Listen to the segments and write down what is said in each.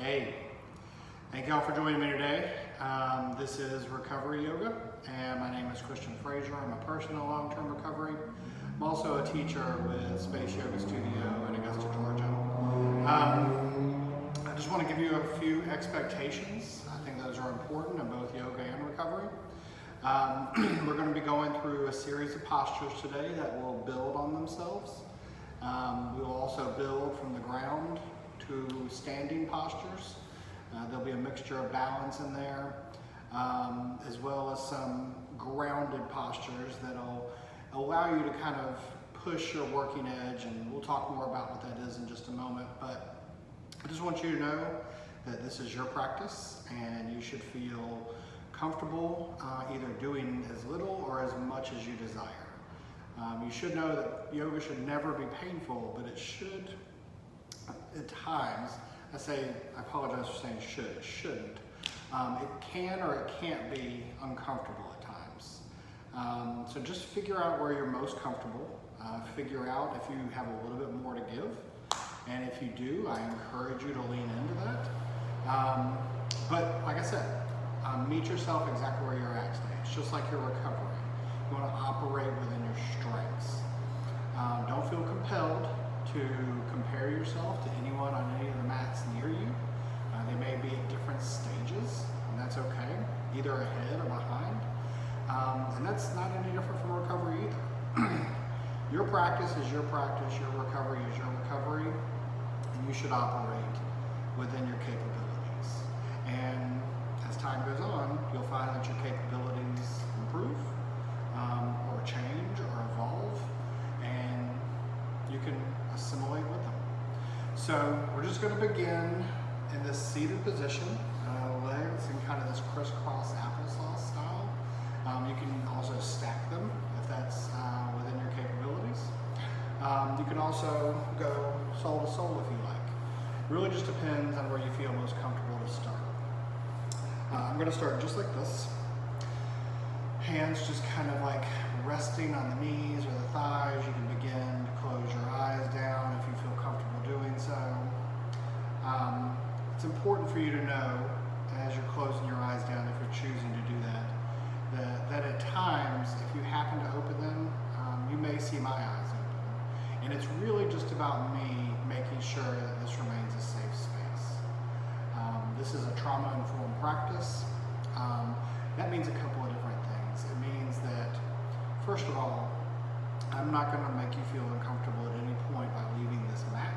Hey, thank y'all for joining me today. This is Recovery Yoga, and my name is Christian Frazier. I'm a person in long-term recovery. I'm also a teacher with Space Yoga Studio in Augusta, Georgia. I just want to give you a few expectations. I think those are important in both yoga and recovery. We're going to be going through a series of postures today that will build on themselves. We will also build from the ground to standing postures. There'll be a mixture of balance in there, as well as some grounded postures that'll allow you to kind of push your working edge, and we'll talk more about what that is in just a moment. But I just want you to know that this is your practice, and you should feel comfortable either doing as little or as much as you desire. You should know that yoga should never be painful, but it should, at times, I apologize for saying should, it shouldn't. It can or it can't be uncomfortable at times. So just figure out where you're most comfortable. Figure out if you have a little bit more to give. And if you do, I encourage you to lean into that. But like I said, meet yourself exactly where you're at today. It's just like your recovery. You want to operate within your strengths. Don't feel compelled to compare yourself to anyone on any of the mats near you. They may be at different stages, and that's okay, either ahead or behind. And that's not any different from recovery either. Your practice is your practice, your recovery is your recovery, and you should operate within your capabilities. And as time goes on, you'll find that your capabilities improve, or change, or evolve, and you can assimilate with them. So we're just going to begin in this seated position, legs in kind of this crisscross applesauce style. You can also stack them if that's within your capabilities. You can also go sole to sole if you like. It really just depends on where you feel most comfortable to start. I'm going to start just like this. Hands just kind of like resting on the knees or the thighs. You can begin to close your eyes down if you feel comfortable doing so. It's important for you to know, as you're closing your eyes down, if you're choosing to do that, that at times, if you happen to open them, you may see my eyes open. And it's really just about me making sure that this remains a safe space. This is a trauma-informed practice. That means a couple of different things. It means that, first of all, I'm not going to make you feel uncomfortable at any point by leaving this mat.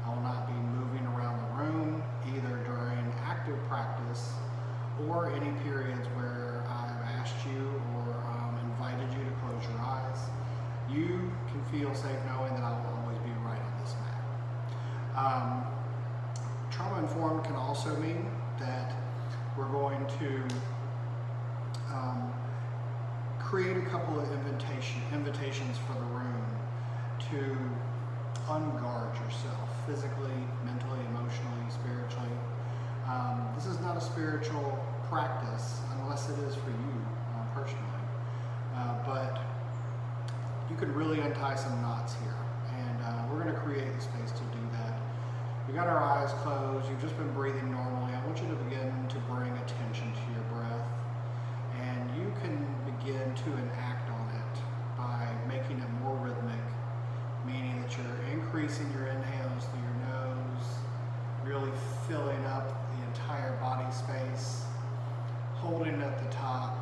I will not be moving around the room, either during active practice or any periods where I've asked you or invited you to close your eyes. You can feel safe knowing that I will always be right on this mat. Trauma-informed can also mean that we're going to create a couple of invitations for the room to unguard yourself physically, mentally, emotionally, spiritually. This is not a spiritual practice unless it is for you personally, but you can really untie some knots here, and we're going to create the space to do that. We got our eyes closed. You've just been breathing normally. I want you to begin to bring attention to your breath, and you can begin to enact on it by making it more rhythmic, meaning that you're increasing your inhales through your nose, really filling up the entire body space, holding it at the top,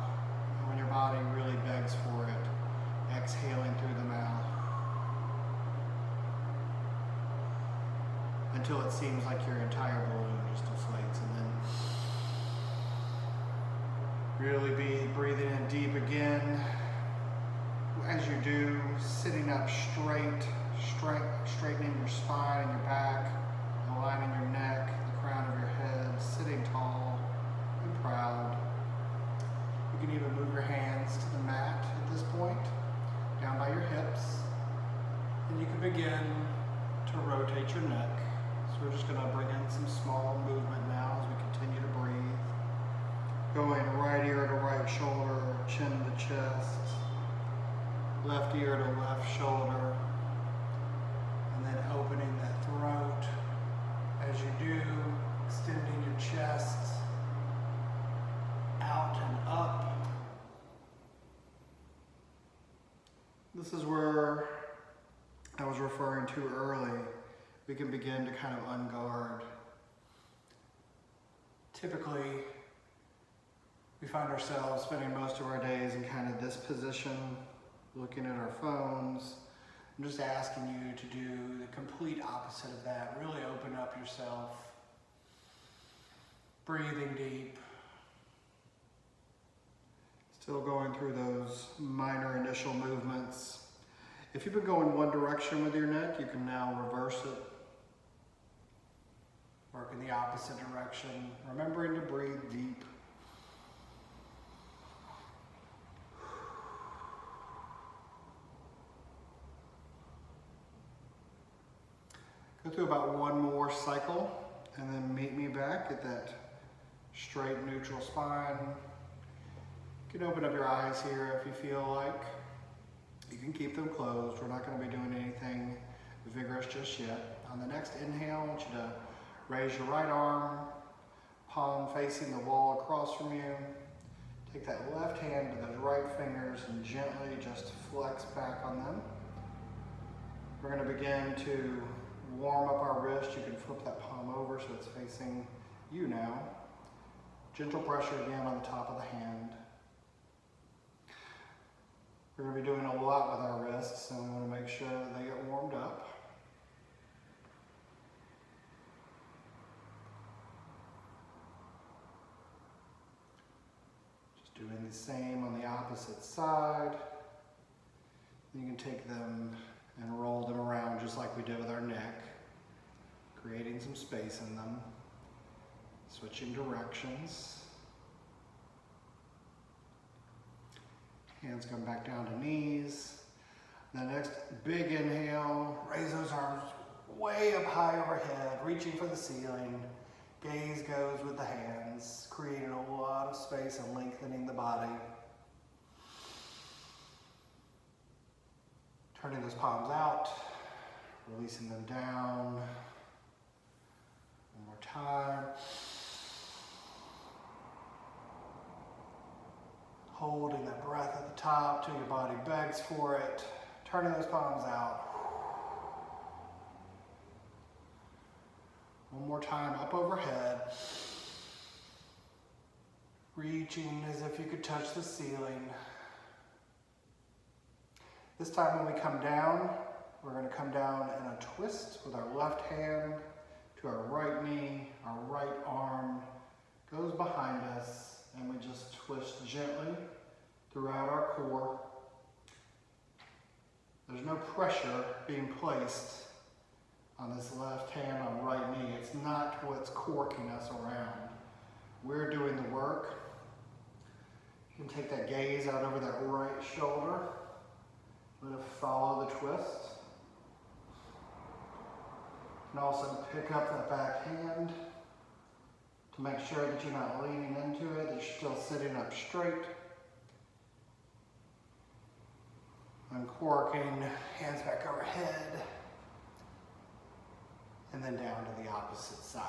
and when your body really begs for it, exhaling through the mouth until it seems like your entire balloon just deflates, and then really be breathing in deep again. As you do, sitting up straight, straightening your spine and your back, aligning your neck, the crown of your head, sitting tall and proud. You can even move your hands to the mat at this point, down by your hips, and you can begin to rotate your neck. So we're just going to bring in some small movement now as we continue to breathe. Going right ear to right shoulder, chin to chest, left ear to left shoulder, and then opening that throat can begin to kind of unguard. Typically, we find ourselves spending most of our days in kind of this position, looking at our phones. I'm just asking you to do the complete opposite of that. Really open up yourself. Breathing deep. Still going through those minor initial movements. If you've been going one direction with your neck, you can now reverse it. Work in the opposite direction. Remembering to breathe deep. Go through about one more cycle and then meet me back at that straight neutral spine. You can open up your eyes here if you feel like. You can keep them closed. We're not going to be doing anything vigorous just yet. On the next inhale, I want you to raise your right arm, palm facing the wall across from you. Take that left hand to those right fingers and gently just flex back on them. We're going to begin to warm up our wrist. You can flip that palm over so it's facing you now. Gentle pressure again on the top of the hand. We're going to be doing a lot with our wrists, and we want to make sure that they get warmed up. Just doing the same on the opposite side. You can take them and roll them around just like we did with our neck, creating some space in them, switching directions. Hands come back down to knees. The next big inhale, raise those arms way up high overhead, reaching for the ceiling. Gaze goes with the hands, creating a lot of space and lengthening the body. Turning those palms out, releasing them down. One more time. Holding that breath at the top till your body begs for it. Turning those palms out. One more time, up overhead. Reaching as if you could touch the ceiling. This time when we come down, we're going to come down in a twist with our left hand to our right knee. Our right arm goes behind us, and we just twist gently throughout our core. There's no pressure being placed on this left hand on right knee. It's not what's corking us around. We're doing the work. You can take that gaze out over that right shoulder. Let it follow the twist. And also pick up that back hand to make sure that you're not leaning into it, that you're still sitting up straight. Uncorking, hands back overhead, and then down to the opposite side.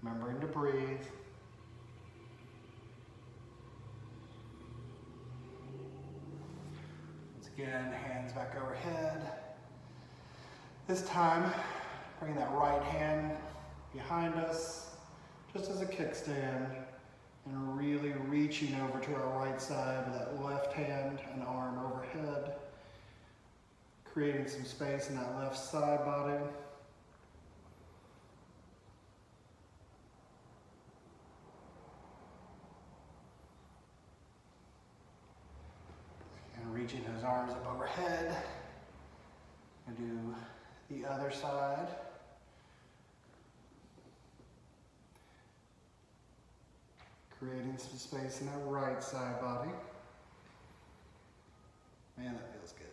Remembering to breathe. Once again, hands back overhead. This time, bring that right hand behind us, just as a kickstand, and really reaching over to our right side with that left hand and arm overhead, creating some space in that left side body. And reaching those arms up overhead, and do the other side. Creating some space in that right side body. Man, that feels good.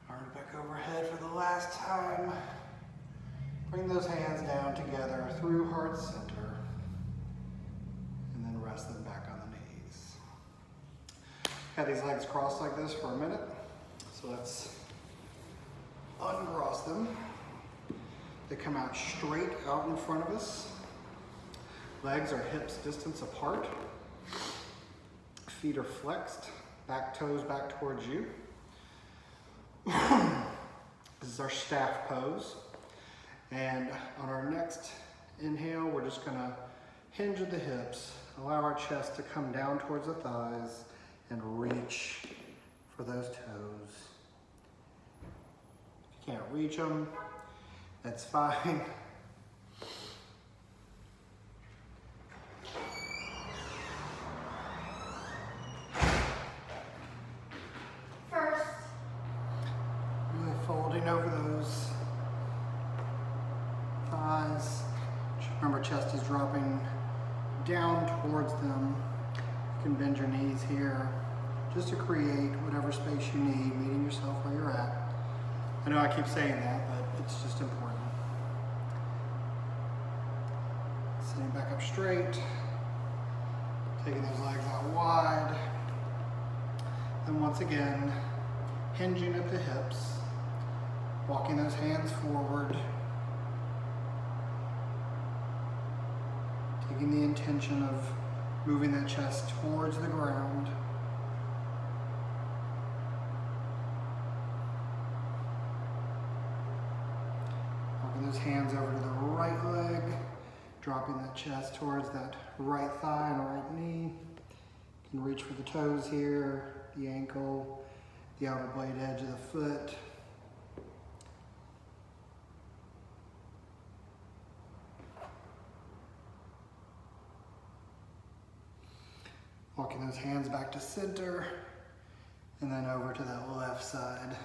Arms back overhead for the last time. Bring those hands down together through heart center. And then rest them back on the knees. Have these legs crossed like this for a minute. So let's uncross them. They come out straight out in front of us. Legs are hips distance apart. Feet are flexed. Back toes back towards you. This is our staff pose. And on our next inhale, we're just gonna hinge at the hips, allow our chest to come down towards the thighs, and reach for those toes. If you can't reach them, that's fine. First, really folding over those thighs. Remember, chest is dropping down towards them. You can bend your knees here just to create whatever space you need, meeting yourself where you're at. I know I keep saying that, but it's just important. Sitting back up straight, taking those legs out wide. And once again, hinging at the hips, walking those hands forward, taking the intention of moving that chest towards the ground. Walking those hands over to the right leg, dropping that chest towards that right thigh and right knee. You can reach for the toes here, the ankle, the outer blade edge of the foot. Walking those hands back to center, and then over to that left side.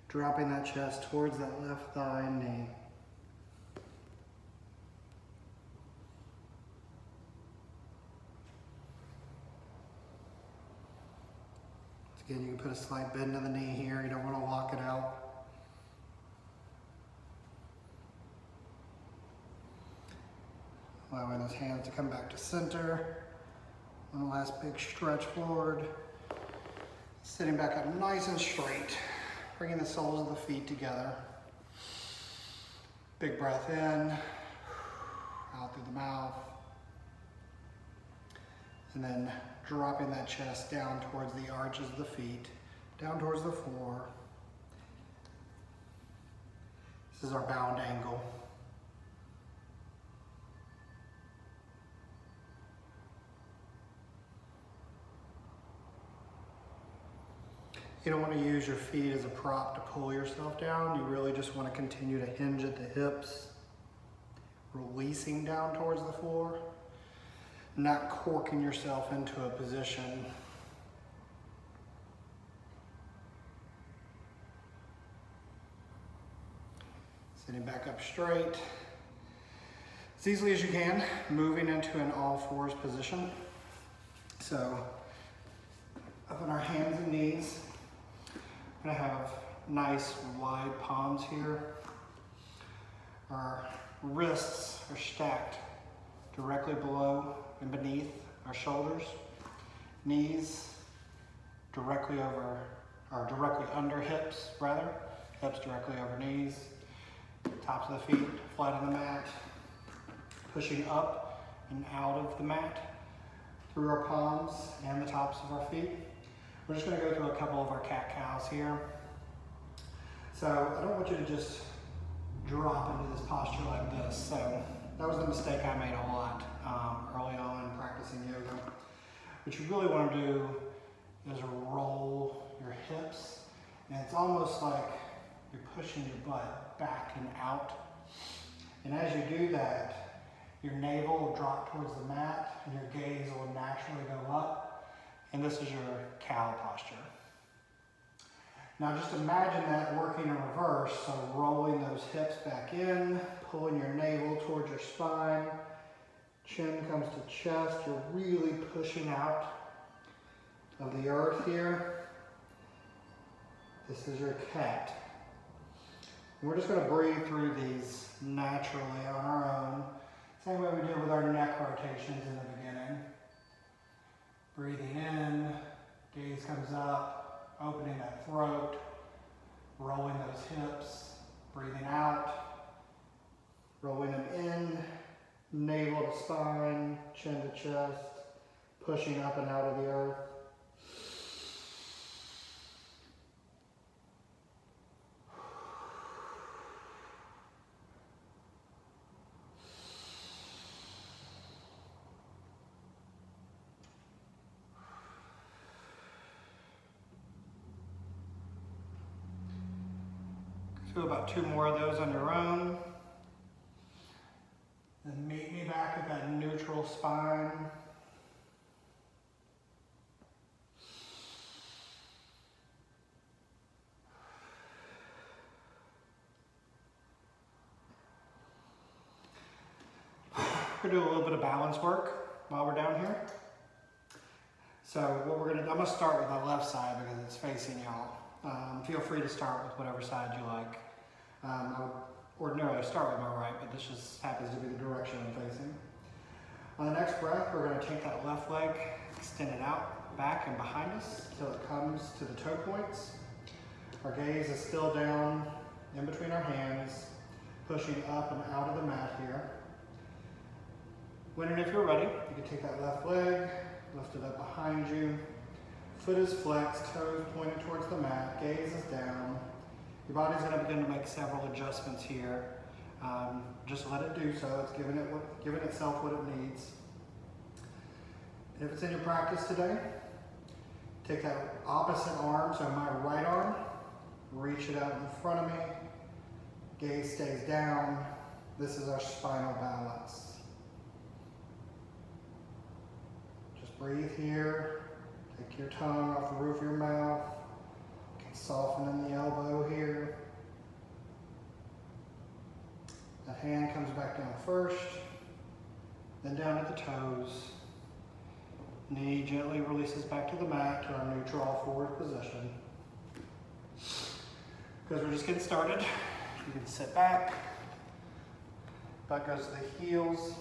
Dropping that chest towards that left thigh and knee. Again, you can put a slight bend in the knee here. You don't want to lock it out. Allowing those hands to come back to center. One last big stretch forward. Sitting back up nice and straight. Bringing the soles of the feet together. Big breath in. Out through the mouth. And then dropping that chest down towards the arches of the feet, down towards the floor. This is our bound angle. You don't want to use your feet as a prop to pull yourself down. You really just want to continue to hinge at the hips, releasing down towards the floor. Not corking yourself into a position. Sitting back up straight. As easily as you can, moving into an all fours position. So, up on our hands and knees. We're gonna have nice wide palms here. Our wrists are stacked directly below and beneath our shoulders. Knees directly over, or directly under hips rather. Hips directly over knees. Tops of the feet flat on the mat. Pushing up and out of the mat through our palms and the tops of our feet. We're just gonna go through a couple of our cat-cows here. So I don't want you to just drop into this posture like this. So that was a mistake I made a lot early on practicing yoga. What you really want to do is roll your hips, and it's almost like you're pushing your butt back and out. And as you do that, your navel will drop towards the mat and your gaze will naturally go up. And this is your cow posture. Now just imagine that working in reverse, so rolling those hips back in, pulling your navel towards your spine, chin comes to chest, you're really pushing out of the earth here. This is your cat. And we're just going to breathe through these naturally on our own, same way we did with our neck rotations in the beginning. Breathing in, gaze comes up, opening that throat, rolling those hips, breathing out, Rolling them in, navel to spine, chin to chest, pushing up and out of the earth. Do about 2 more of those on your own. Then meet me back at that neutral spine. We're gonna do a little bit of balance work while we're down here. So what we're gonna, I'm gonna start with the left side because it's facing y'all. Feel free to start with whatever side you like. I would ordinarily start with my right, but this just happens to be the direction I'm facing. On the next breath, we're going to take that left leg, extend it out, back and behind us until it comes to the toe points. Our gaze is still down in between our hands, pushing up and out of the mat here. When and if you're ready, you can take that left leg, lift it up behind you. Foot is flexed, toes pointed towards the mat, gaze is down. Your body's going to begin to make several adjustments here. Just let it do so. It's giving itself what it needs. And if it's in your practice today, take that opposite arm, so my right arm, reach it out in front of me. Gaze stays down. This is our spinal balance. Just breathe here. Take your tongue off the roof of your mouth. Soften in the elbow here. That hand comes back down first, then down to the toes. Knee gently releases back to the mat to our neutral all forward position. Because we're just getting started, you can sit back. Butt goes to the heels.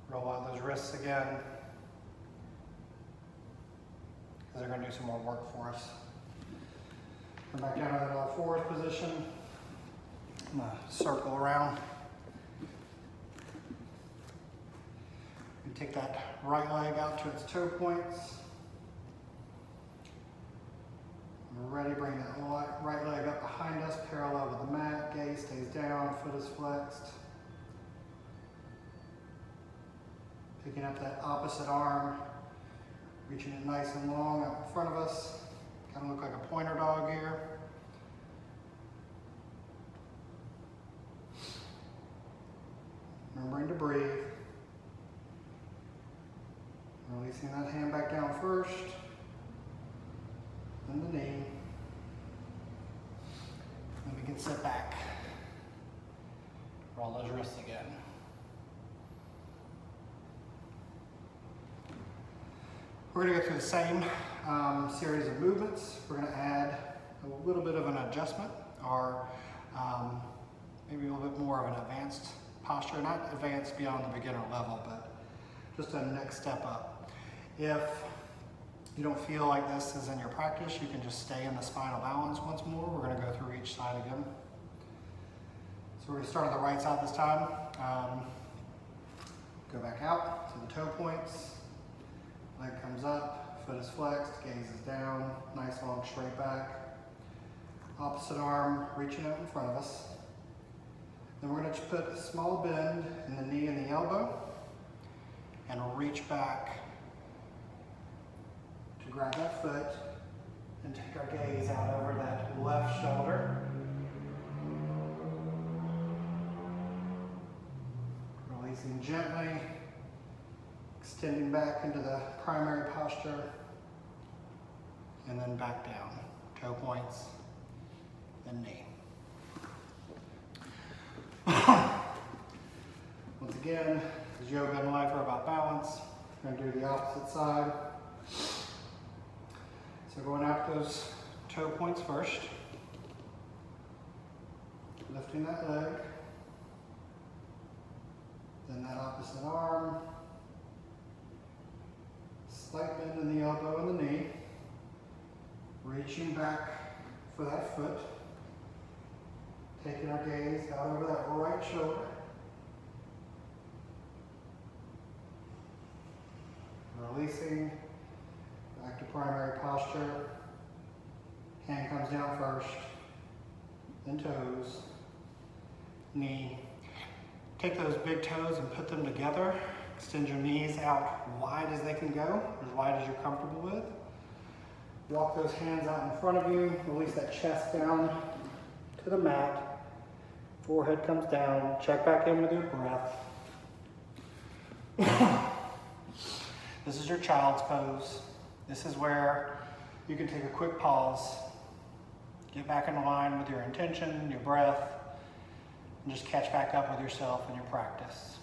Roll out those wrists again. Because they're going to do some more work for us. Come back down to that all fours position. I'm going to circle around. You take that right leg out to its toe points. When we're ready, bring that right leg up behind us, parallel with the mat. Gaze stays down, foot is flexed. Picking up that opposite arm, reaching it nice and long out in front of us. Kind of look like a pointer dog here. Remembering to breathe. Releasing that hand back down first. Then the knee. Then we can sit back. Roll those wrists again. We're going to go through the same series of movements. We're going to add a little bit of an adjustment, or maybe a little bit more of an advanced posture. Not advanced beyond the beginner level, but just a next step up. If you don't feel like this is in your practice, you can just stay in the spinal balance once more. We're going to go through each side again. So we're going to start on the right side this time. Go back out to the toe points. Leg comes up, foot is flexed, gaze is down, nice long straight back. Opposite arm reaching out in front of us. Then we're going to put a small bend in the knee and the elbow and reach back to grab that foot and take our gaze out over that left shoulder. Releasing gently. Extending back into the primary posture, and then back down. Toe points, then knee. Once again, as yoga and life are about balance, we're going to do the opposite side. So going out those toe points first, lifting that leg, then that opposite arm. Slight bend in the elbow and the knee. Reaching back for that foot. Taking our gaze out over that right shoulder. releasing, back to primary posture. Hand comes down first, then toes, knee. Take those big toes and put them together. Extend your knees out wide as they can go, as wide as you're comfortable with. Walk those hands out in front of you. Release that chest down to the mat. Forehead comes down. Check back in with your breath. This is your child's pose. This is where you can take a quick pause, get back in line with your intention, your breath, and just catch back up with yourself and your practice.